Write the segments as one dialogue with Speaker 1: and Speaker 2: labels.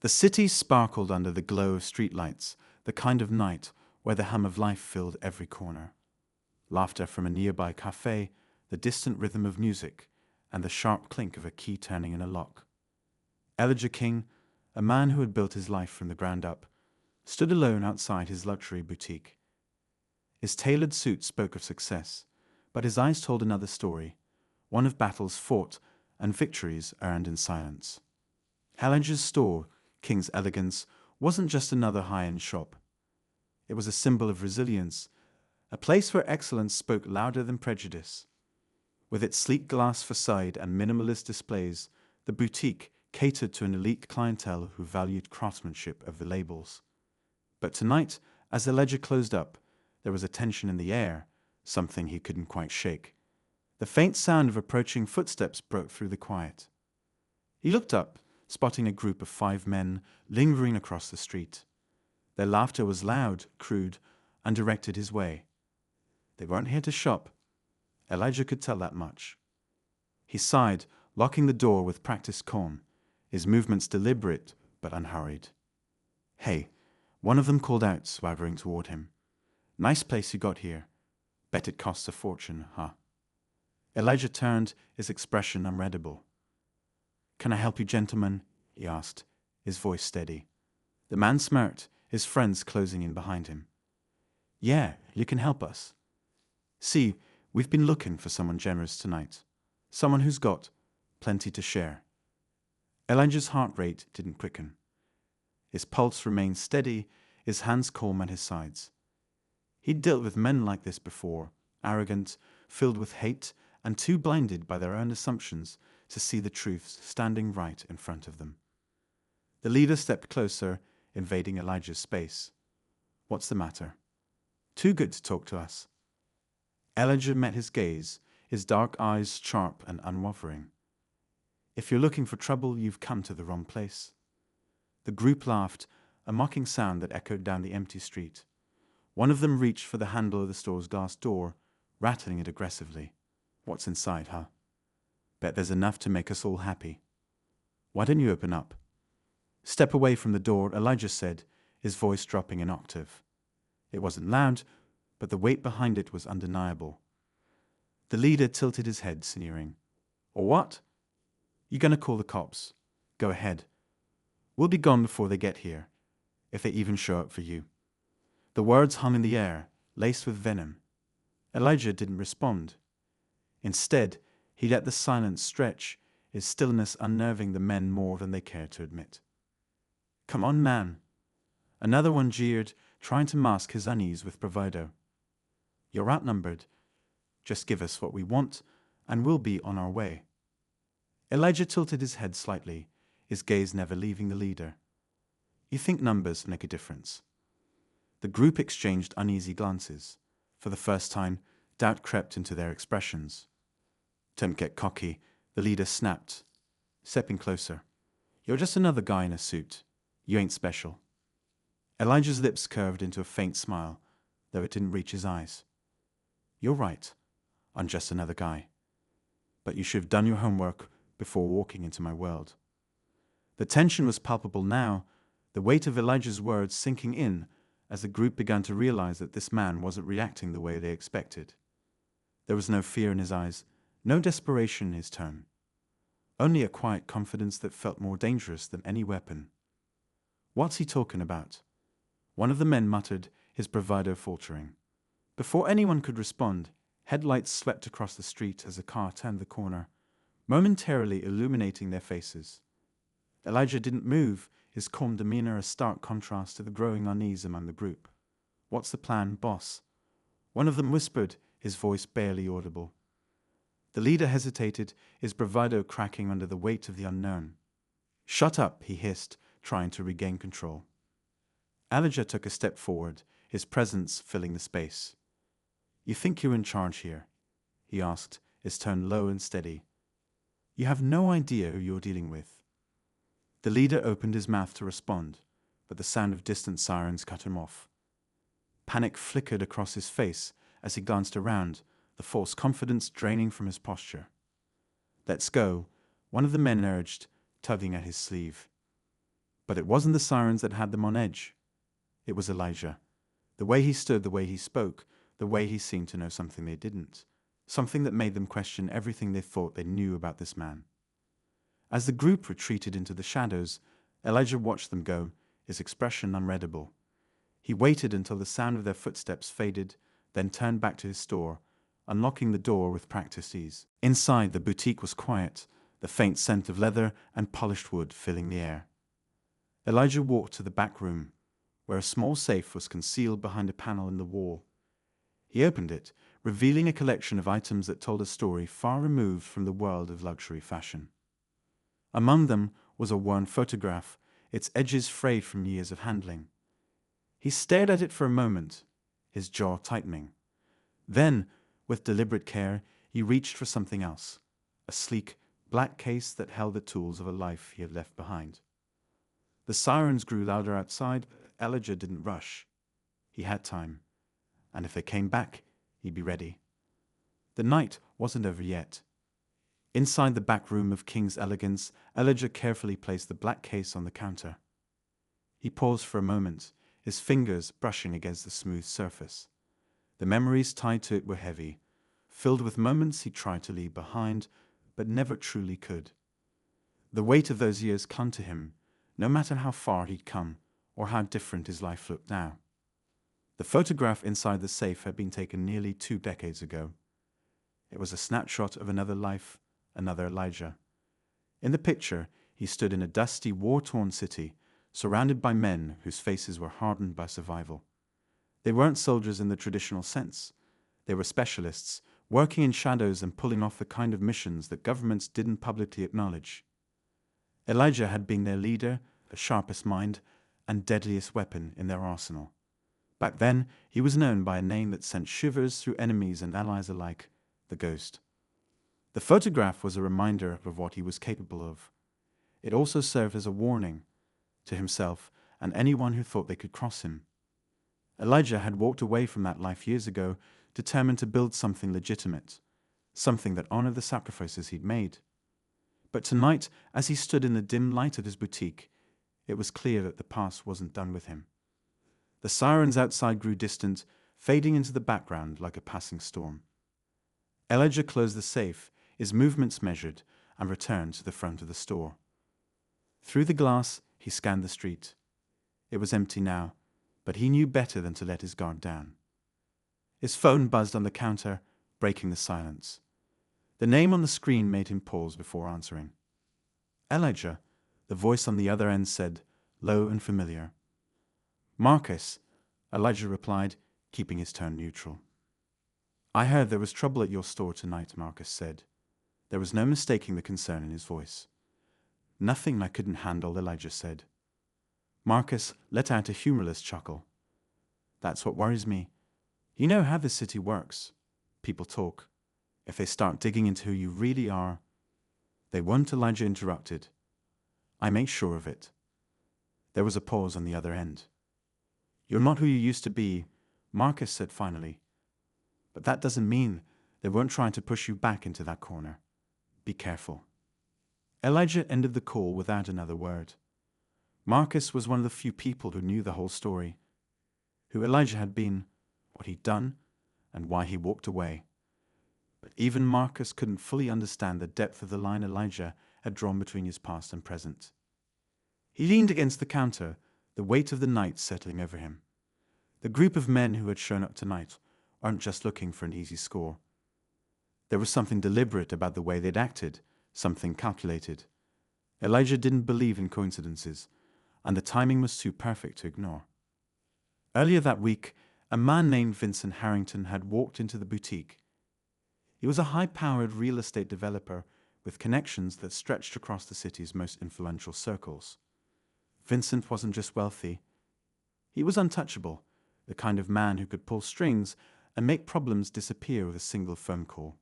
Speaker 1: The city sparkled under the glow of streetlights, the kind of night where the hum of life filled every corner. Laughter from a nearby cafe, the distant rhythm of music, and the sharp clink of a key turning in a lock. Elijah King, a man who had built his life from the ground up, stood alone outside his luxury boutique. His tailored suit spoke of success, but his eyes told another story, one of battles fought and victories earned in silence. Elijah's store, King's Elegance, wasn't just another high-end shop. It was a symbol of resilience, a place where excellence spoke louder than prejudice. With its sleek glass facade and minimalist displays, the boutique catered to an elite clientele who valued craftsmanship over labels. But tonight, as the ledger closed up, there was a tension in the air, something he couldn't quite shake. The faint sound of approaching footsteps broke through the quiet. He looked up, spotting a group of 5 men lingering across the street. Their laughter was loud, crude, and directed his way. They weren't here to shop. Elijah could tell that much. He sighed, locking the door with practiced calm, his movements deliberate but unhurried. "Hey," one of them called out, swaggering toward him. "Nice place you got here. Bet it costs a fortune, huh?" Elijah turned, his expression unreadable. "Can I help you, gentlemen?" he asked, his voice steady. The man smirked, his friends closing in behind him. "Yeah, you can help us. See, we've been looking for someone generous tonight. Someone who's got plenty to share." Elijah's heart rate didn't quicken. His pulse remained steady, his hands calm at his sides. He'd dealt with men like this before, arrogant, filled with hate, and too blinded by their own assumptions to see the truths standing right in front of them. The leader stepped closer, invading Elijah's space. "What's the matter?" "Too good to talk to us." Elijah met his gaze, his dark eyes sharp and unwavering. "If you're looking for trouble, you've come to the wrong place." The group laughed, a mocking sound that echoed down the empty street. One of them reached for the handle of the store's glass door, rattling it aggressively. "What's inside, huh? Bet there's enough to make us all happy. Why don't you open up?" "Step away from the door," Elijah said, his voice dropping an octave. It wasn't loud, but the weight behind it was undeniable. The leader tilted his head, sneering. "Or what? You gonna call the cops? Go ahead. We'll be gone before they get here, if they even show up for you." The words hung in the air, laced with venom. Elijah didn't respond. Instead, he let the silence stretch, his stillness unnerving the men more than they cared to admit. "Come on, man." Another one jeered, trying to mask his unease with bravado. "You're outnumbered. Just give us what we want, and we'll be on our way." Elijah tilted his head slightly, his gaze never leaving the leader. "You think numbers make a difference?" The group exchanged uneasy glances. For the first time, doubt crept into their expressions. "Don't get cocky," the leader snapped, stepping closer. "You're just another guy in a suit. You ain't special." Elijah's lips curved into a faint smile, though it didn't reach his eyes. "You're right. I'm just another guy. But you should have done your homework before walking into my world." The tension was palpable now, the weight of Elijah's words sinking in as the group began to realize that this man wasn't reacting the way they expected. There was no fear in his eyes, no desperation in his tone. Only a quiet confidence that felt more dangerous than any weapon. "What's he talking about?" One of the men muttered, his bravado faltering. Before anyone could respond, headlights swept across the street as a car turned the corner, momentarily illuminating their faces. Elijah didn't move, his calm demeanor a stark contrast to the growing unease among the group. "What's the plan, boss?" One of them whispered, his voice barely audible. The leader hesitated, his bravado cracking under the weight of the unknown. "Shut up," he hissed, trying to regain control. Elijah took a step forward, his presence filling the space. "You think you're in charge here?" he asked, his tone low and steady. "You have no idea who you're dealing with." The leader opened his mouth to respond, but the sound of distant sirens cut him off. Panic flickered across his face as he glanced around, the false confidence draining from his posture. "Let's go," one of the men urged, tugging at his sleeve. But it wasn't the sirens that had them on edge. It was Elijah. The way he stood, the way he spoke, the way he seemed to know something they didn't. Something that made them question everything they thought they knew about this man. As the group retreated into the shadows, Elijah watched them go, his expression unreadable. He waited until the sound of their footsteps faded, then turned back to his store, unlocking the door with practiced ease. Inside, the boutique was quiet, the faint scent of leather and polished wood filling the air. Elijah walked to the back room, where a small safe was concealed behind a panel in the wall. He opened it, revealing a collection of items that told a story far removed from the world of luxury fashion. Among them was a worn photograph, its edges frayed from years of handling. He stared at it for a moment, his jaw tightening. Then, with deliberate care, he reached for something else, a sleek, black case that held the tools of a life he had left behind. The sirens grew louder outside, but Elijah didn't rush. He had time, and if they came back, he'd be ready. The night wasn't over yet. Inside the back room of King's Elegance, Elijah carefully placed the black case on the counter. He paused for a moment, his fingers brushing against the smooth surface. The memories tied to it were heavy, filled with moments he tried to leave behind, but never truly could. The weight of those years clung to him, no matter how far he'd come, or how different his life looked now. The photograph inside the safe had been taken nearly 2 decades ago. It was a snapshot of another life, another Elijah. In the picture, he stood in a dusty, war-torn city, surrounded by men whose faces were hardened by survival. They weren't soldiers in the traditional sense. They were specialists, working in shadows and pulling off the kind of missions that governments didn't publicly acknowledge. Elijah had been their leader, the sharpest mind, and deadliest weapon in their arsenal. Back then, he was known by a name that sent shivers through enemies and allies alike, the Ghost. The photograph was a reminder of what he was capable of. It also served as a warning to himself and anyone who thought they could cross him. Elijah had walked away from that life years ago, determined to build something legitimate, something that honored the sacrifices he'd made. But tonight, as he stood in the dim light of his boutique, it was clear that the past wasn't done with him. The sirens outside grew distant, fading into the background like a passing storm. Elijah closed the safe, his movements measured, and returned to the front of the store. Through the glass, he scanned the street. It was empty now, but he knew better than to let his guard down. His phone buzzed on the counter, breaking the silence. The name on the screen made him pause before answering. Elijah, the voice on the other end said, low and familiar. Marcus, Elijah replied, keeping his tone neutral. I heard there was trouble at your store tonight, Marcus said. There was no mistaking the concern in his voice. Nothing I couldn't handle, Elijah said. Marcus let out a humorless chuckle. That's what worries me. You know how this city works. People talk. If they start digging into who you really are... They won't, Elijah interrupted. I make sure of it. There was a pause on the other end. You're not who you used to be, Marcus said finally. But that doesn't mean they weren't trying to push you back into that corner. Be careful. Elijah ended the call without another word. Marcus was one of the few people who knew the whole story, who Elijah had been, what he'd done, and why he walked away. But even Marcus couldn't fully understand the depth of the line Elijah had drawn between his past and present. He leaned against the counter, the weight of the night settling over him. The group of men who had shown up tonight aren't just looking for an easy score. There was something deliberate about the way they'd acted, something calculated. Elijah didn't believe in coincidences, and the timing was too perfect to ignore. Earlier that week, a man named Vincent Harrington had walked into the boutique. He was a high-powered real estate developer with connections that stretched across the city's most influential circles. Vincent wasn't just wealthy. He was untouchable, the kind of man who could pull strings and make problems disappear with a single phone call.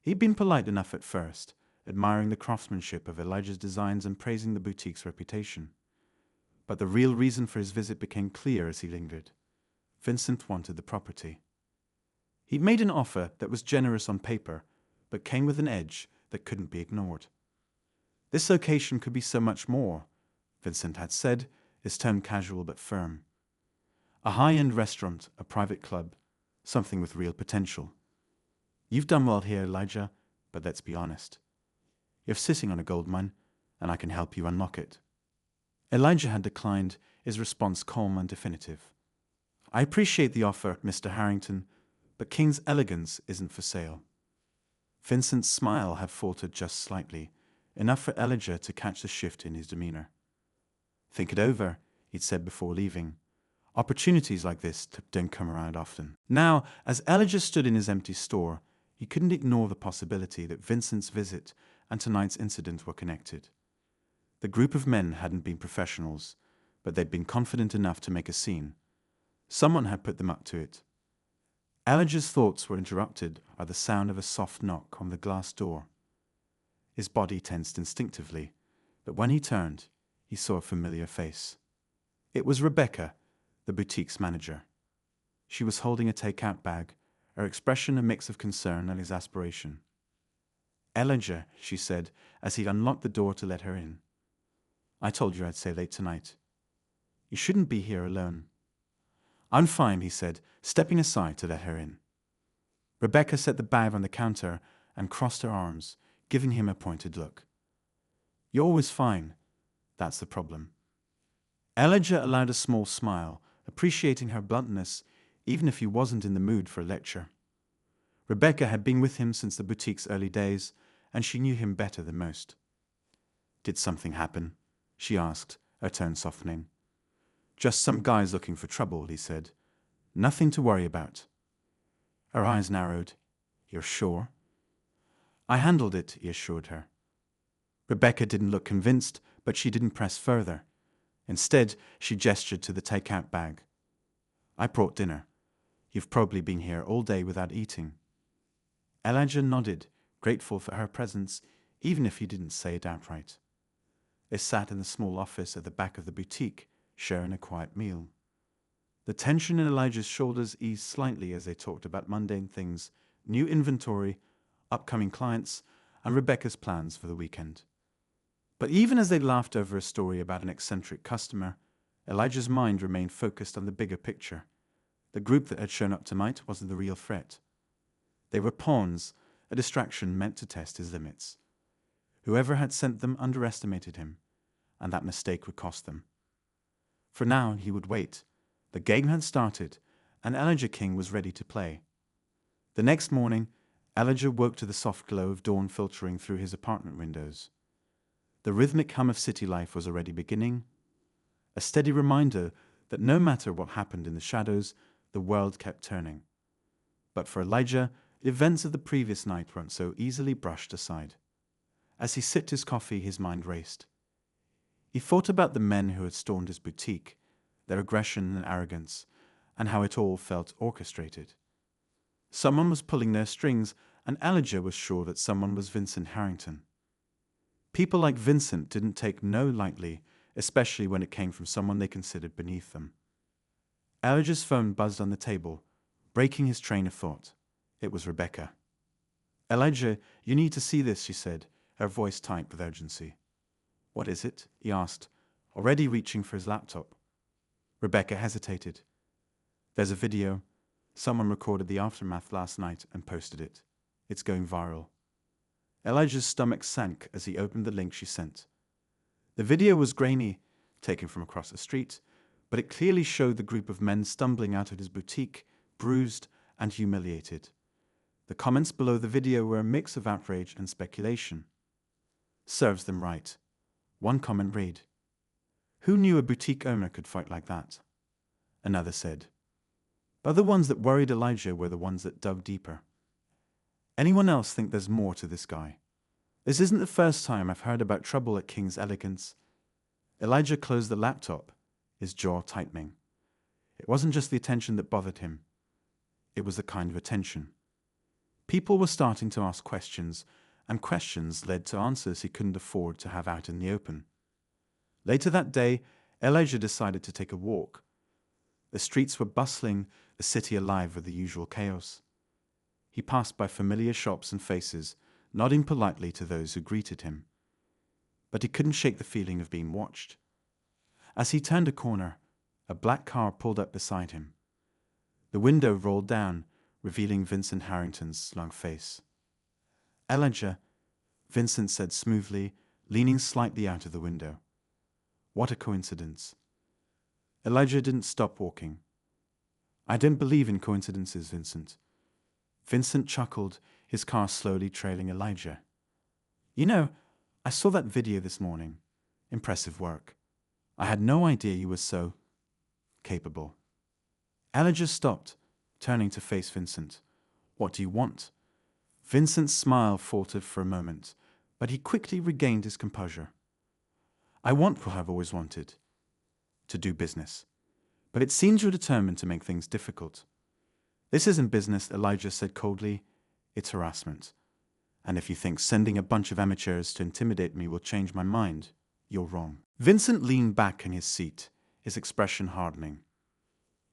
Speaker 1: He'd been polite enough at first, admiring the craftsmanship of Elijah's designs and praising the boutique's reputation. But the real reason for his visit became clear as he lingered. Vincent wanted the property. He'd made an offer that was generous on paper, but came with an edge that couldn't be ignored. This location could be so much more. Vincent had said, his tone casual but firm. A high-end restaurant, a private club, something with real potential. You've done well here, Elijah, but let's be honest. You're sitting on a gold mine, and I can help you unlock it. Elijah had declined, his response calm and definitive. I appreciate the offer, Mr. Harrington, but King's Elegance isn't for sale. Vincent's smile had faltered just slightly, enough for Elijah to catch the shift in his demeanor. Think it over, he'd said before leaving. Opportunities like this don't come around often. Now, as Elijah stood in his empty store, he couldn't ignore the possibility that Vincent's visit and tonight's incident were connected. The group of men hadn't been professionals, but they'd been confident enough to make a scene. Someone had put them up to it. Elijah's thoughts were interrupted by the sound of a soft knock on the glass door. His body tensed instinctively, but when he turned, he saw a familiar face. It was Rebecca, the boutique's manager. She was holding a take-out bag, her expression a mix of concern and exasperation. Elijah, she said, as he unlocked the door to let her in. I told you I'd stay late tonight. You shouldn't be here alone. I'm fine, he said, stepping aside to let her in. Rebecca set the bag on the counter and crossed her arms, giving him a pointed look. You're always fine. That's the problem. Elijah allowed a small smile, appreciating her bluntness, even if he wasn't in the mood for a lecture. Rebecca had been with him since the boutique's early days, and she knew him better than most. Did something happen? She asked, her tone softening. Just some guys looking for trouble, he said. Nothing to worry about. Her eyes narrowed. You're sure? I handled it, he assured her. Rebecca didn't look convinced, but she didn't press further. Instead, she gestured to the take-out bag. I brought dinner. You've probably been here all day without eating. Elijah nodded, grateful for her presence, even if he didn't say it outright. They sat in the small office at the back of the boutique, sharing a quiet meal. The tension in Elijah's shoulders eased slightly as they talked about mundane things, new inventory, upcoming clients, and Rebecca's plans for the weekend. But even as they laughed over a story about an eccentric customer, Elijah's mind remained focused on the bigger picture. The group that had shown up tonight wasn't the real threat. They were pawns, a distraction meant to test his limits. Whoever had sent them underestimated him, and that mistake would cost them. For now, he would wait. The game had started, and Elijah King was ready to play. The next morning, Elijah woke to the soft glow of dawn filtering through his apartment windows. The rhythmic hum of city life was already beginning, a steady reminder that no matter what happened in the shadows, the world kept turning. But for Elijah, the events of the previous night weren't so easily brushed aside. As he sipped his coffee, his mind raced. He thought about the men who had stormed his boutique, their aggression and arrogance, and how it all felt orchestrated. Someone was pulling their strings, and Elijah was sure that someone was Vincent Harrington. People like Vincent didn't take no lightly, especially when it came from someone they considered beneath them. Elijah's phone buzzed on the table, breaking his train of thought. It was Rebecca. Elijah, you need to see this, she said, her voice tight with urgency. What is it? He asked, already reaching for his laptop. Rebecca hesitated. There's a video. Someone recorded the aftermath last night and posted it. It's going viral. Elijah's stomach sank as he opened the link she sent. The video was grainy, taken from across the street, but it clearly showed the group of men stumbling out of his boutique, bruised and humiliated. The comments below the video were a mix of outrage and speculation. Serves them right. One comment read, "Who knew a boutique owner could fight like that?" Another said, "But the ones that worried Elijah were the ones that dug deeper. Anyone else think there's more to this guy? This isn't the first time I've heard about trouble at King's Elegance." Elijah closed the laptop, his jaw tightening. It wasn't just the attention that bothered him. It was the kind of attention. People were starting to ask questions, and questions led to answers he couldn't afford to have out in the open. Later that day, Elijah decided to take a walk. The streets were bustling, the city alive with the usual chaos. He passed by familiar shops and faces, nodding politely to those who greeted him. But he couldn't shake the feeling of being watched. As he turned a corner, a black car pulled up beside him. The window rolled down, revealing Vincent Harrington's long face. "Elijah," Vincent said smoothly, leaning slightly out of the window. "What a coincidence." Elijah didn't stop walking. "I don't believe in coincidences, Vincent." Vincent chuckled, his car slowly trailing Elijah. "You know, I saw that video this morning. Impressive work. I had no idea you were so capable." Elijah stopped, turning to face Vincent. "What do you want?" Vincent's smile faltered for a moment, but he quickly regained his composure. "I want what I've always wanted. To do business. But it seems you're determined to make things difficult." "This isn't business," Elijah said coldly. "It's harassment. And if you think sending a bunch of amateurs to intimidate me will change my mind, you're wrong." Vincent leaned back in his seat, his expression hardening.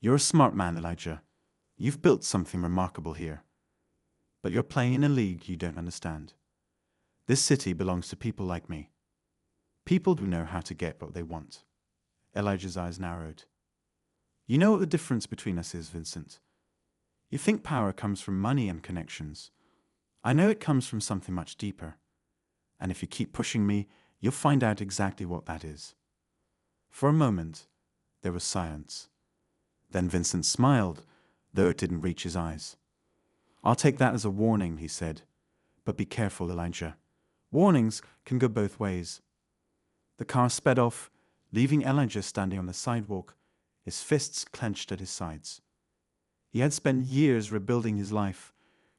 Speaker 1: "You're a smart man, Elijah. You've built something remarkable here. But you're playing in a league you don't understand. This city belongs to people like me. People who know how to get what they want." Elijah's eyes narrowed. "You know what the difference between us is, Vincent. You think power comes from money and connections. I know it comes from something much deeper. And if you keep pushing me, you'll find out exactly what that is." For a moment, there was silence. Then Vincent smiled, though it didn't reach his eyes. "I'll take that as a warning," he said. "But be careful, Elijah. Warnings can go both ways." The car sped off, leaving Elijah standing on the sidewalk, his fists clenched at his sides. He had spent years rebuilding his life,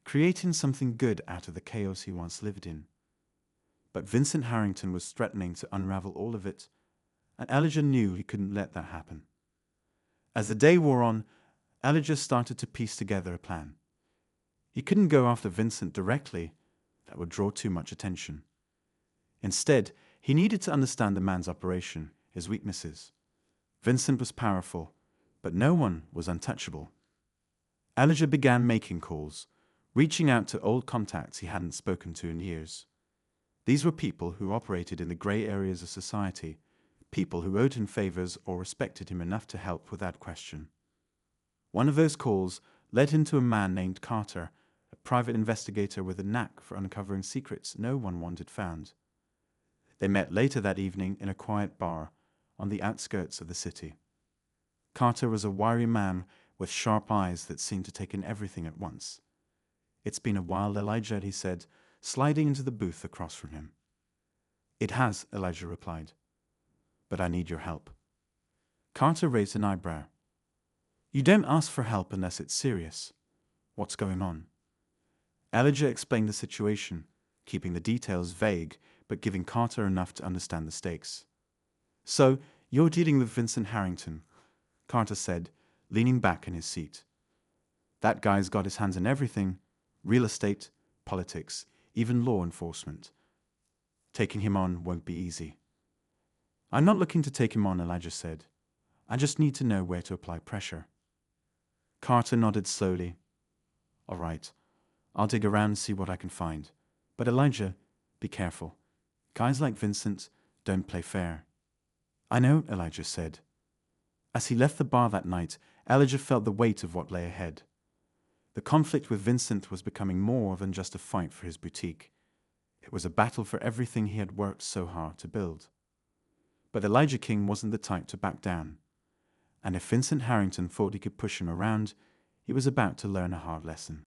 Speaker 1: creating something good out of the chaos he once lived in. But Vincent Harrington was threatening to unravel all of it, and Elijah knew he couldn't let that happen. As the day wore on, Elijah started to piece together a plan. He couldn't go after Vincent directly. That would draw too much attention. Instead, he needed to understand the man's operation, his weaknesses. Vincent was powerful, but no one was untouchable. Elijah began making calls, reaching out to old contacts he hadn't spoken to in years. These were people who operated in the grey areas of society, people who owed him favors or respected him enough to help without question. One of those calls led him to a man named Carter, a private investigator with a knack for uncovering secrets no one wanted found. They met later that evening in a quiet bar on the outskirts of the city. Carter was a wiry man with sharp eyes that seemed to take in everything at once. "It's been a while, Elijah," he said, sliding into the booth across from him. "It has," Elijah replied. "But I need your help." Carter raised an eyebrow. "You don't ask for help unless it's serious. What's going on?" Elijah explained the situation, keeping the details vague, but giving Carter enough to understand the stakes. "So, you're dealing with Vincent Harrington," Carter said, leaning back in his seat. "That guy's got his hands in everything: real estate, politics, even law enforcement. Taking him on won't be easy." "I'm not looking to take him on," Elijah said. "I just need to know where to apply pressure." Carter nodded slowly. "All right, I'll dig around and see what I can find. But Elijah, be careful. Guys like Vincent don't play fair." "I know," Elijah said. As he left the bar that night, Elijah felt the weight of what lay ahead. The conflict with Vincent was becoming more than just a fight for his boutique. It was a battle for everything he had worked so hard to build. But Elijah King wasn't the type to back down. And if Vincent Harrington thought he could push him around, he was about to learn a hard lesson.